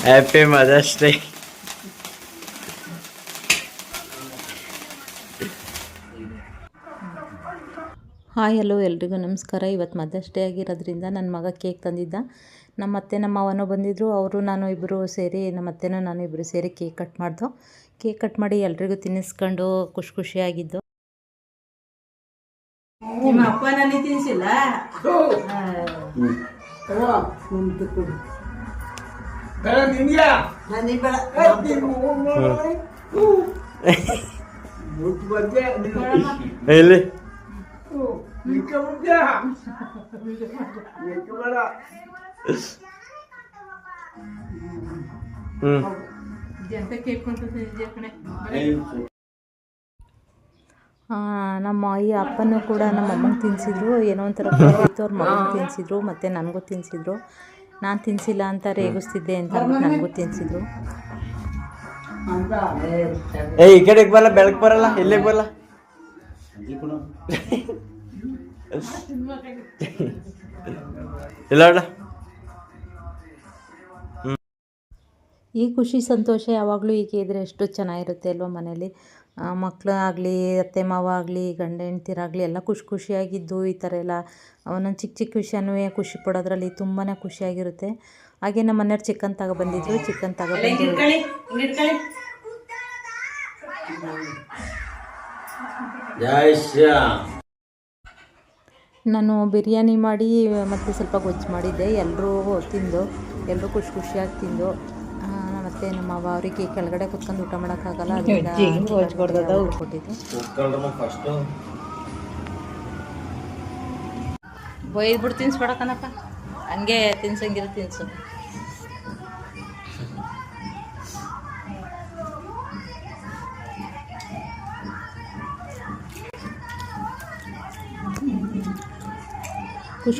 Happy Mother's Day. Hi hello ಎಲ್ರಿಗೂ ನಮಸ್ಕಾರ. ಇವತ್ತು ಮದರ್ಸ್ ಡೇ ಆಗಿರೋದ್ರಿಂದ ನನ್ನ ಮಗ ಕೇಕ್ ತಂದಿದ್ದ. ನಮ್ಮ ಅತ್ತೆ ನಮ್ಮ ಮಾವನೂ ಬಂದಿದ್ದರು. ಅವರು ನಾನು ಇಬ್ಬರು ಸೇರಿ, ನಮ್ಮ ಅತ್ತೆನೂ ನಾನು ಇಬ್ಬರು ಸೇರಿ ಕೇಕ್ ಕಟ್ ಮಾಡ್ದು. ಕೇಕ್ ಕಟ್ ಮಾಡಿ ಎಲ್ರಿಗೂ ತಿನ್ನಿಸ್ಕೊಂಡು ಖುಷಿಯಾಗಿದ್ದು. ನಿಮ್ಮ ಅಪ್ಪ ನನಗೆ ತಿನ್ಸಿಲ್ಲ. ಎಲ್ಲಿ ನಮ್ಮ ಈ ಅಪ್ಪನೂ ಕೂಡ ನಮ್ಮ ಅಮ್ಮಂಗೆ ತಿನ್ನಿಸಿದ್ರು. ಏನೋ ಒಂಥರ ಖುಷಿಯಾಯಿತು. ಅವ್ರ ಮಗನಿಗೆ ತಿನ್ನಿಸಿದ್ರು ಮತ್ತು ನನಗೂ ತಿನ್ನಿಸಿದ್ರು. ನಾನು ತಿನ್ನಿಸಿಲ್ಲ ಅಂತ ರೇಗಿಸ್ತಿದ್ದೆ ಅಂತ ನನಗೂ ತಿನ್ನಿಸಿದ್ರು. ಈ ಕಡೆಗೆ ಬರಲ್ಲ, ಬೆಳಕು ಬರಲ್ಲ, ಇಲ್ಲಿಗೆ ಬರಲ್ಲ. ಇಲ್ಲ ಈ ಖುಷಿ ಸಂತೋಷ ಯಾವಾಗಲೂ ಹೀಗೆ ಇದ್ದರೆ ಎಷ್ಟು ಚೆನ್ನಾಗಿರುತ್ತೆ ಅಲ್ವ. ಮನೇಲಿ ಮಕ್ಕಳು ಆಗಲಿ, ಅತ್ತೆ ಮಾವ ಆಗಲಿ, ಗಂಡ ಹೆಂಡ್ತಿರಾಗಲಿ ಎಲ್ಲ ಖುಷಿಯಾಗಿದ್ದು ಈ ಥರ ಎಲ್ಲ ಒಂದೊಂದು ಚಿಕ್ಕ ವಿಷಯನೂ ಖುಷಿ ಪಡೋದ್ರಲ್ಲಿ ತುಂಬಾ ಖುಷಿಯಾಗಿರುತ್ತೆ. ಹಾಗೆ ನಮ್ಮ ಮನೆಯವ್ರು ಚಿಕನ್ ತಗೊಬಂದಿದ್ರು. ಚಿಕನ್ ತಗೊಬಂದು ನಾನು ಬಿರಿಯಾನಿ ಮಾಡಿ ಮತ್ತು ಸ್ವಲ್ಪ ಗೊಜ್ಜು ಮಾಡಿದ್ದೆ. ಎಲ್ಲರೂ ತಿಂದು, ಎಲ್ಲರೂ ಖುಷಿಯಾಗಿ ತಿಂದು. ಮತ್ತು ನಮ್ಮ ಮಾವ ಅವರಿಗೆ ಕೆಳಗಡೆ ಕುತ್ಕೊಂಡು ಊಟ ಮಾಡೋಕ್ಕಾಗಲ್ಲ, ಅದರಿಂದ ಕೊಟ್ಟಿದ್ದೆ. ಬೈದ್ಬಿಟ್ಟು ತಿನ್ಸ್ಬೇಡಕ್ಕನಪ್ಪ, ಹಂಗೆ ತಿನ್ಸಂಗಿರು ತಿನ್ಸು.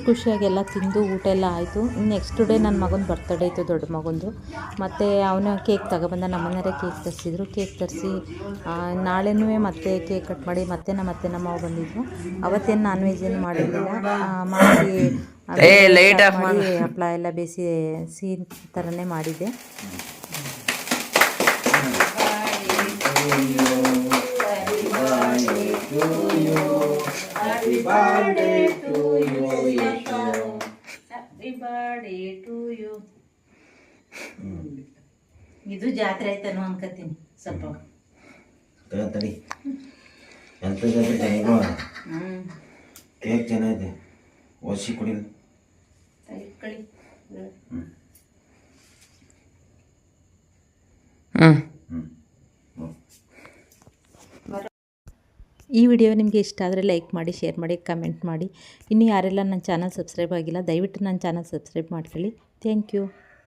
ಖುಷಿಯಾಗೆಲ್ಲ ತಿಂದು ಊಟ ಎಲ್ಲ ಆಯಿತು. ನೆಕ್ಸ್ಟ್ ಡೇ ನನ್ನ ಮಗನ ಬರ್ತಡೇ ಇತ್ತು, ದೊಡ್ಡ ಮಗಂದು. ಮತ್ತು ಅವನು ಕೇಕ್ ತಗೊಬಂದ. ನಮ್ಮನೆಯವರೇ ಕೇಕ್ ತರಿಸಿದ್ರು. ಕೇಕ್ ತರಿಸಿ ನಾಳೆನೂ ಮತ್ತೆ ಕೇಕ್ ಕಟ್ ಮಾಡಿ ಮತ್ತೆ ನಮ್ಮ ಮಾವು ಬಂದಿದ್ರು. ಅವತ್ತೇನು ನಾನ್ ವೆಜ್ ಏನು ಮಾಡಿರಲಿಲ್ಲ. ಮಾಡಿ ಹಪ್ಪಳ ಎಲ್ಲ ಬೇಯಿಸಿ ಸಿಹಿ ಥರನೇ ಮಾಡಿದ್ದೆ. Happy birthday to you, Yasha. Happy birthday to you. ಇದು ಜಾತ್ರೆ ಆಯ್ತಾನು ಅನ್ಕೋತೀನಿ ಸ್ವಲ್ಪ. ತಡಿ ಎಂತ ಜಾತ್ರೆ ಚೆನ್ನಾಗಿರುವ ಕೇಕ್ ಚೆನ್ನಾಗಿದೆ. ಒಸಿ ಕುಡಿ ಕಳಿ. ಈ ವಿಡಿಯೋ ನಿಮಗೆ ಇಷ್ಟ ಆದರೆ ಲೈಕ್ ಮಾಡಿ, ಶೇರ್ ಮಾಡಿ, ಕಮೆಂಟ್ ಮಾಡಿ. ಇನ್ನೂ ಯಾರೆಲ್ಲ ನನ್ನ ಚಾನಲ್ ಸಬ್ಸ್ಕ್ರೈಬ್ ಆಗಿಲ್ಲ ದಯವಿಟ್ಟು ನನ್ನ ಚಾನಲ್ ಸಬ್ಸ್ಕ್ರೈಬ್ ಮಾಡ್ಕೊಳ್ಳಿ. Thank you.